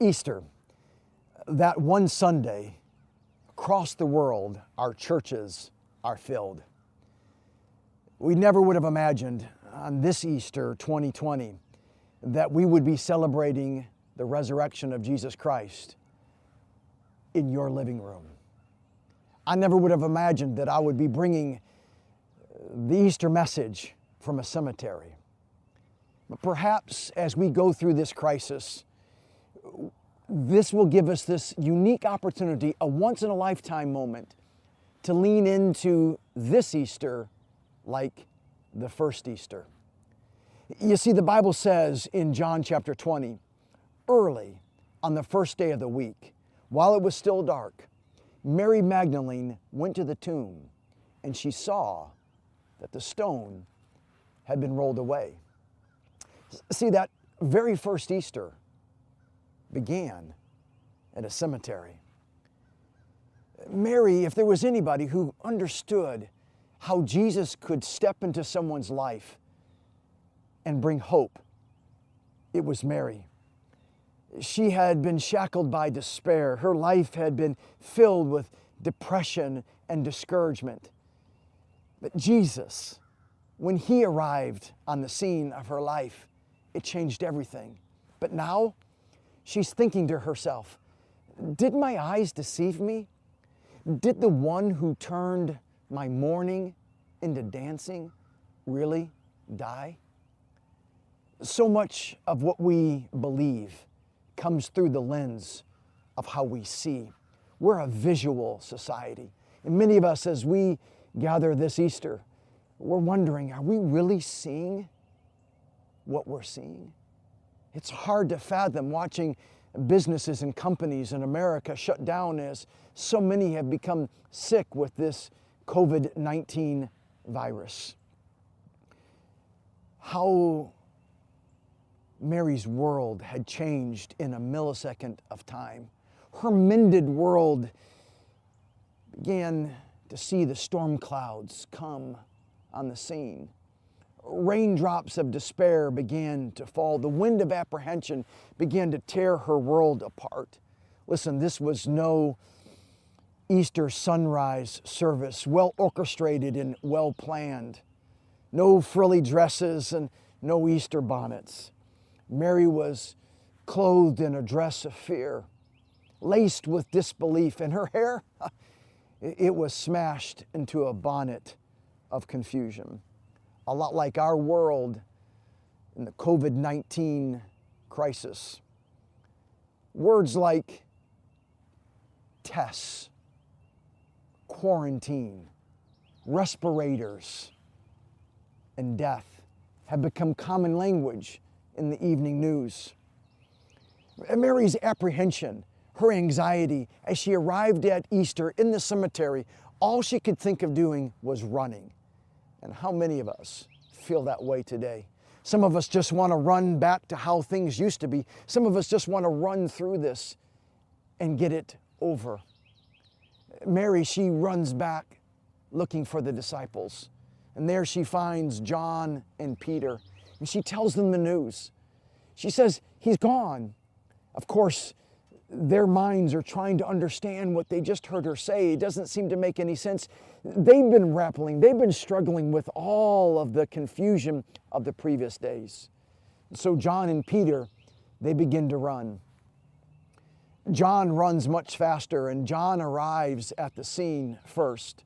Easter, that one Sunday, across the world, our churches are filled. We never would have imagined on this Easter 2020 that we would be celebrating the resurrection of Jesus Christ in your living room. I never would have imagined that I would be bringing the Easter message from a cemetery. But perhaps as we go through this crisis, this will give us this unique opportunity, a once-in-a-lifetime moment, to lean into this Easter like the first Easter. You see, the Bible says in John chapter 20, early on the first day of the week, while it was still dark, Mary Magdalene went to the tomb and she saw that the stone had been rolled away. See, that very first Easter began at a cemetery. Mary, if there was anybody who understood how Jesus could step into someone's life and bring hope, it was Mary. She had been shackled by despair. Her life had been filled with depression and discouragement. But Jesus, when He arrived on the scene of her life, it changed everything. But now, she's thinking to herself, did my eyes deceive me? Did the one who turned my mourning into dancing really die? So much of what we believe comes through the lens of how we see. We're a visual society. And many of us, as we gather this Easter, we're wondering, are we really seeing what we're seeing? It's hard to fathom watching businesses and companies in America shut down as so many have become sick with this COVID-19 virus. How Mary's world had changed in a millisecond of time. Her mended world began to see the storm clouds come on the scene. Raindrops of despair began to fall. The wind of apprehension began to tear her world apart. Listen, this was no Easter sunrise service, well orchestrated and well planned. No frilly dresses and no Easter bonnets. Mary was clothed in a dress of fear, laced with disbelief, and her hair, it was smashed into a bonnet of confusion. A lot like our world in the COVID-19 crisis. Words like tests, quarantine, respirators, and death have become common language in the evening news. Mary's apprehension, her anxiety, as she arrived at Easter in the cemetery, all she could think of doing was running. And how many of us feel that way today? Some of us just want to run back to how things used to be. Some of us just want to run through this and get it over. Mary, she runs back looking for the disciples. And there she finds John and Peter. And she tells them the news. She says, He's gone. Of course, their minds are trying to understand what they just heard her say. It doesn't seem to make any sense. They've been grappling, they've been struggling with all of the confusion of the previous days. So John and Peter, they begin to run. John runs much faster, and John arrives at the scene first.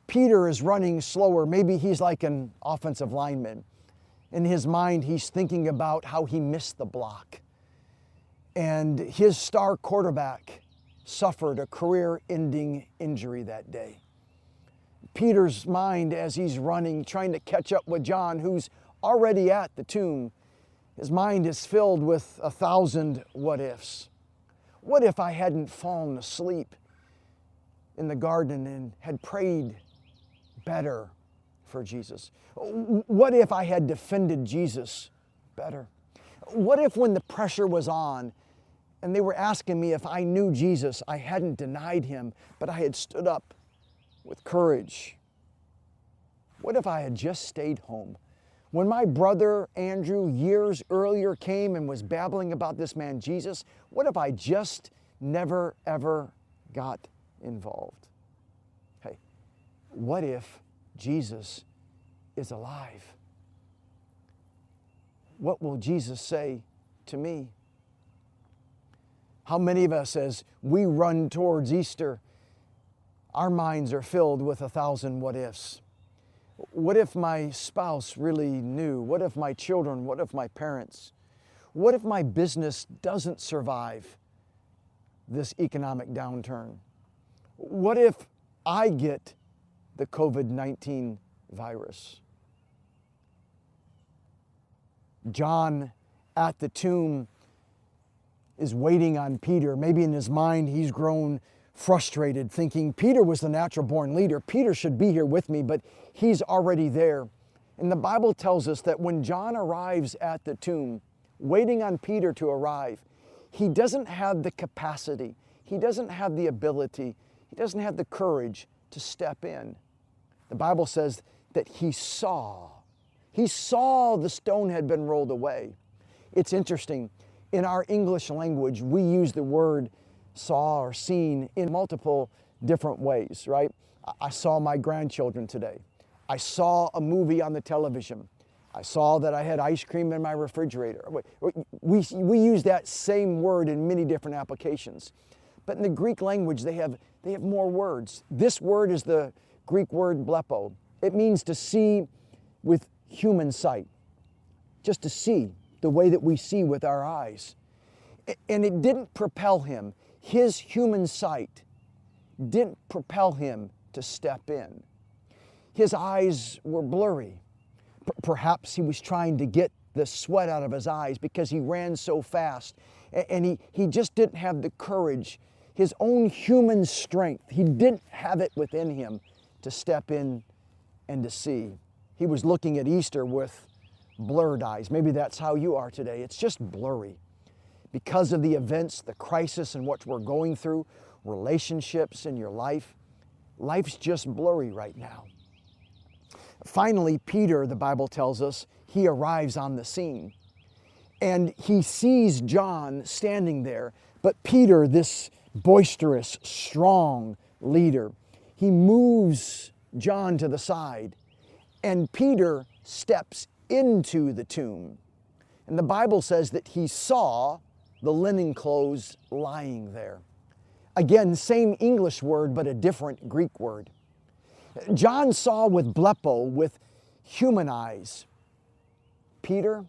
Peter is running slower. Maybe he's like an offensive lineman. In his mind, he's thinking about how he missed the block. And his star quarterback suffered a career-ending injury that day. Peter's mind, as he's running, trying to catch up with John, who's already at the tomb, his mind is filled with 1,000 what-ifs. What if I hadn't fallen asleep in the garden and had prayed better for Jesus? What if I had defended Jesus better? What if when the pressure was on and they were asking me if I knew Jesus, I hadn't denied Him, but I had stood up with courage? What if I had just stayed home? When my brother Andrew years earlier came and was babbling about this man Jesus, what if I just never ever got involved? Hey, what if Jesus is alive? What will Jesus say to me? How many of us, as we run towards Easter, our minds are filled with 1,000 what ifs? What if my spouse really knew? What if my children? What if my parents? What if my business doesn't survive this economic downturn? What if I get the COVID-19 virus? John at the tomb is waiting on Peter. Maybe in his mind he's grown frustrated, thinking Peter was the natural born leader. Peter should be here with me, but he's already there. And the Bible tells us that when John arrives at the tomb, waiting on Peter to arrive, he doesn't have the capacity, he doesn't have the ability, he doesn't have the courage to step in. The Bible says that he saw the stone had been rolled away. It's interesting. In our English language, we use the word saw or seen in multiple different ways, right? I saw my grandchildren today. I saw a movie on the television. I saw that I had ice cream in my refrigerator. We use that same word in many different applications. But in the Greek language, they have more words. This word is the Greek word blepo. It means to see with human sight, just to see the way that we see with our eyes. And it didn't propel him. His human sight didn't propel him to step in. His eyes were blurry. Perhaps he was trying to get the sweat out of his eyes because he ran so fast. And he just didn't have the courage, his own human strength. He didn't have it within him to step in and to see. He was looking at Easter with blurred eyes. Maybe that's how you are today. It's just blurry. Because of the events, the crisis and what we're going through, relationships in your life, life's just blurry right now. Finally, Peter, the Bible tells us, he arrives on the scene. And he sees John standing there. But Peter, this boisterous, strong leader, he moves John to the side. And Peter steps into the tomb. And the Bible says that he saw the linen clothes lying there. Again, same English word, but a different Greek word. John saw with blepo, with human eyes. Peter,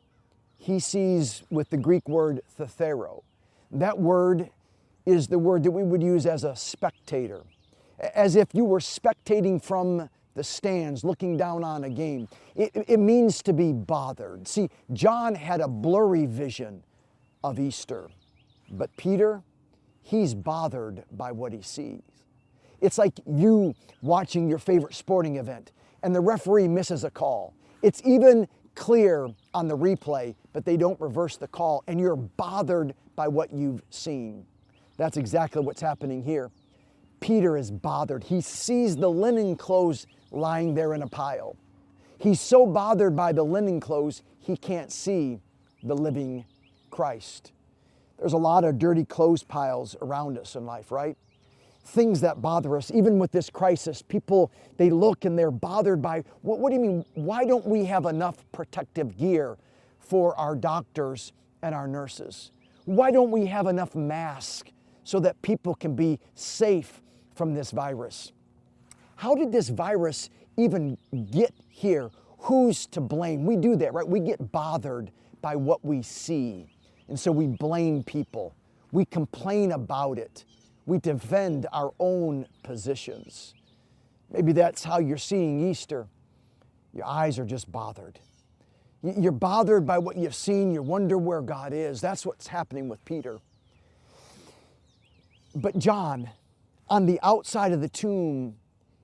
he sees with the Greek word thethero. That word is the word that we would use as a spectator, as if you were spectating from the stands, looking down on a game. It means to be bothered. See, John had a blurry vision of Easter, but Peter, he's bothered by what he sees. It's like you watching your favorite sporting event and the referee misses a call. It's even clear on the replay, but they don't reverse the call, and you're bothered by what you've seen. That's exactly what's happening here. Peter is bothered. He sees the linen clothes lying there in a pile. He's so bothered by the linen clothes, he can't see the living Christ. There's a lot of dirty clothes piles around us in life, right? Things that bother us, even with this crisis. People, they look and they're bothered by, what do you mean? Why don't we have enough protective gear for our doctors and our nurses? Why don't we have enough masks so that people can be safe from this virus? How did this virus even get here? Who's to blame? We do that, right? We get bothered by what we see. And so we blame people. We complain about it. We defend our own positions. Maybe that's how you're seeing Easter. Your eyes are just bothered. You're bothered by what you've seen. You wonder where God is. That's what's happening with Peter. But John, on the outside of the tomb,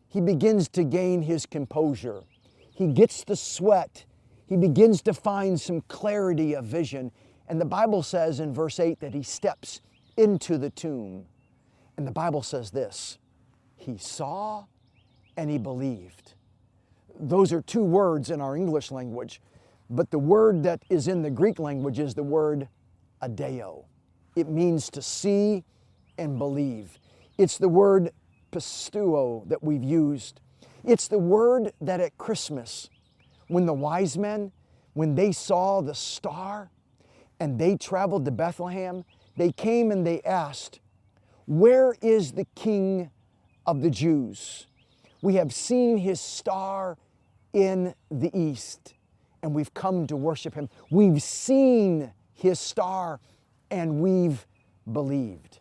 he begins to gain his composure. He gets the sweat. He begins to find some clarity of vision. And the Bible says in verse 8 that he steps into the tomb. And the Bible says this, he saw and he believed. Those are two words in our English language, But the word that is in the Greek language is the word adeo. It means to see and believe. It's the word pisteuo that we've used. It's the word that at Christmas, when the wise men, when they saw the star and they traveled to Bethlehem, they came and they asked, "Where is the King of the Jews? We have seen his star in the east, and we've come to worship him. We've seen his star, and we've believed."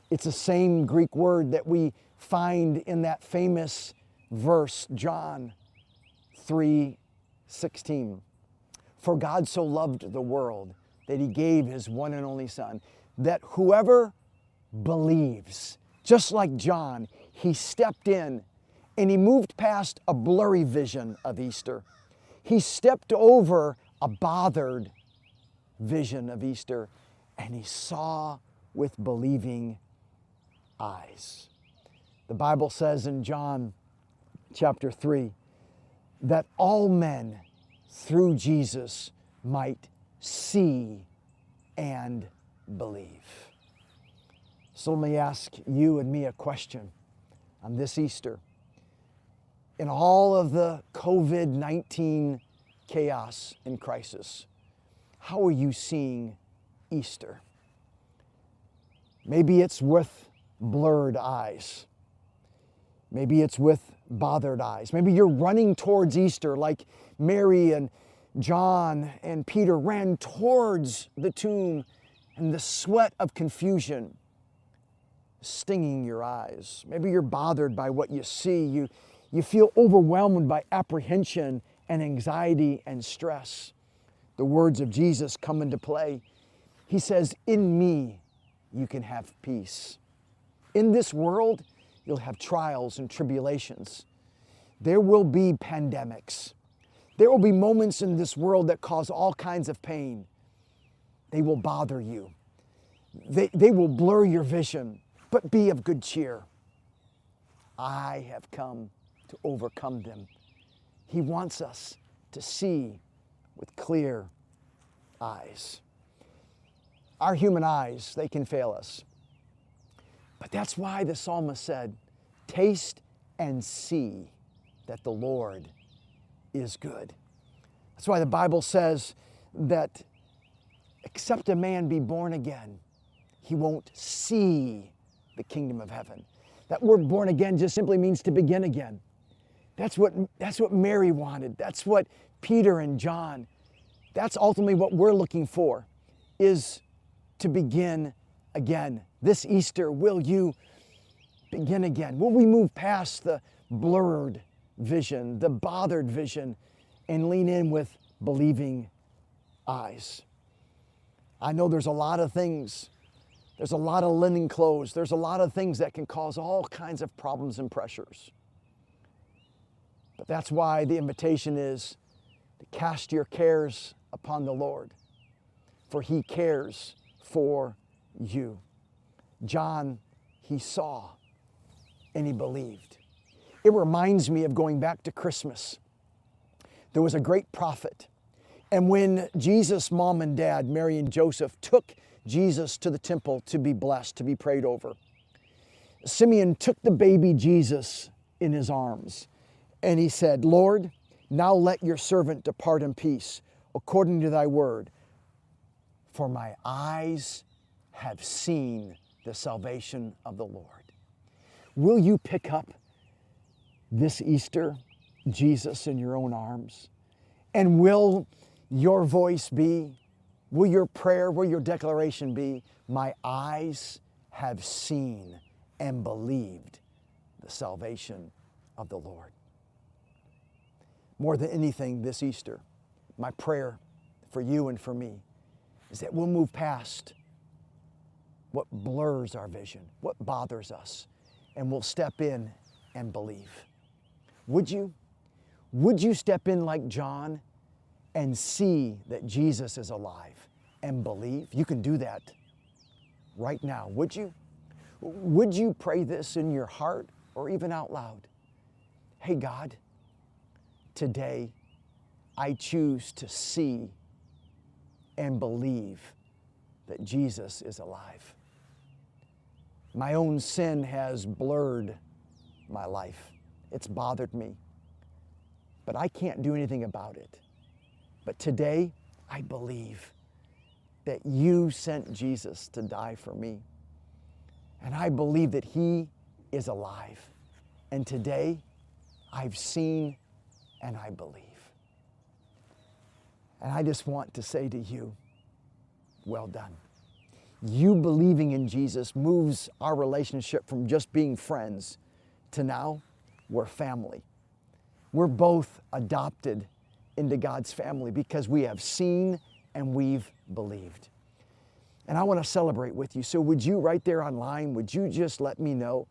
It's the same Greek word that we find in that famous verse, John 3:16. "For God so loved the world that he gave his one and only Son, that whoever believes," just like John, he stepped in and he moved past a blurry vision of Easter. He stepped over a bothered vision of Easter, and he saw with believing eyes. The Bible says in John chapter 3 that all men through Jesus might see and believe. So let me ask you and me a question on this Easter. In all of the COVID-19 chaos and crisis, how are you seeing Easter? Maybe it's with blurred eyes. Maybe it's with bothered eyes. Maybe you're running towards Easter like Mary and John and Peter ran towards the tomb, and the sweat of confusion stinging your eyes. Maybe you're bothered by what you see. You feel overwhelmed by apprehension and anxiety and stress. The words of Jesus come into play. He says, "In me you can have peace." In this world, you'll have trials and tribulations. There will be pandemics. There will be moments in this world that cause all kinds of pain. They will bother you. They will blur your vision, but be of good cheer. I have come to overcome them. He wants us to see with clear eyes. Our human eyes, they can fail us. But that's why the psalmist said, "Taste and see that the Lord is good." That's why the Bible says that except a man be born again, he won't see the kingdom of heaven. That word born again just simply means to begin again. That's what Mary wanted. That's what Peter and John, that's ultimately what we're looking for, is to begin again. This Easter, will you begin again? Will we move past the blurred vision, the bothered vision, and lean in with believing eyes? I know there's a lot of things. There's a lot of linen clothes. There's a lot of things that can cause all kinds of problems and pressures. But that's why the invitation is to cast your cares upon the Lord, for he cares for you. John, he saw and he believed. It reminds me of going back to Christmas. There was a great prophet, and when Jesus' mom and dad, Mary and Joseph, took Jesus to the temple to be blessed, to be prayed over, Simeon took the baby Jesus in his arms, and he said, "Lord, now let your servant depart in peace, according to thy word. For my eyes have seen the salvation of the Lord." Will you pick up this Easter Jesus in your own arms? And will your voice be, will your prayer, will your declaration be, "My eyes have seen and believed the salvation of the Lord"? More than anything this Easter, my prayer for you and for me is that we'll move past what blurs our vision, what bothers us, and we'll step in and believe. Would you? Would you step in like John and see that Jesus is alive and believe? You can do that right now, would you? Would you pray this in your heart or even out loud? Hey God, today I choose to see and believe that Jesus is alive. My own sin has blurred my life. It's bothered me. But I can't do anything about it. But today, I believe that you sent Jesus to die for me. And I believe that he is alive. And today, I've seen and I believe. And I just want to say to you, well done. You believing in Jesus moves our relationship from just being friends to now we're family. We're both adopted into God's family because we have seen and we've believed. And I want to celebrate with you. So would you, right there online, would you just let me know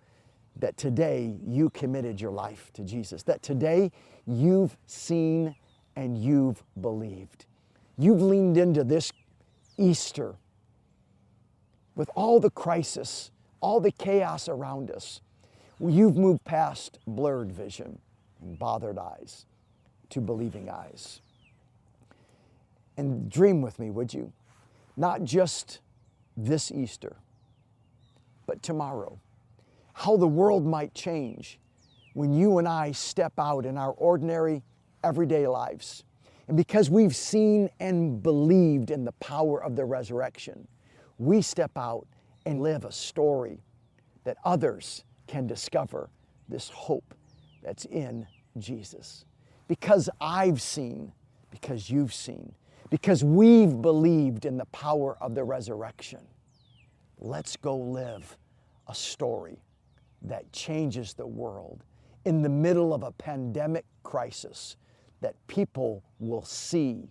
that today you committed your life to Jesus, that today you've seen and you've believed. You've leaned into this Easter with all the crisis, all the chaos around us. You've moved past blurred vision and bothered eyes to believing eyes. And dream with me, would you? Not just this Easter, but tomorrow. How the world might change when you and I step out in our ordinary, everyday lives. And because we've seen and believed in the power of the resurrection, we step out and live a story that others can discover this hope that's in Jesus. Because I've seen, because you've seen, because we've believed in the power of the resurrection, let's go live a story that changes the world in the middle of a pandemic crisis, that people will see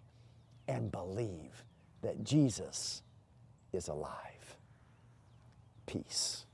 and believe that Jesus is alive. Peace.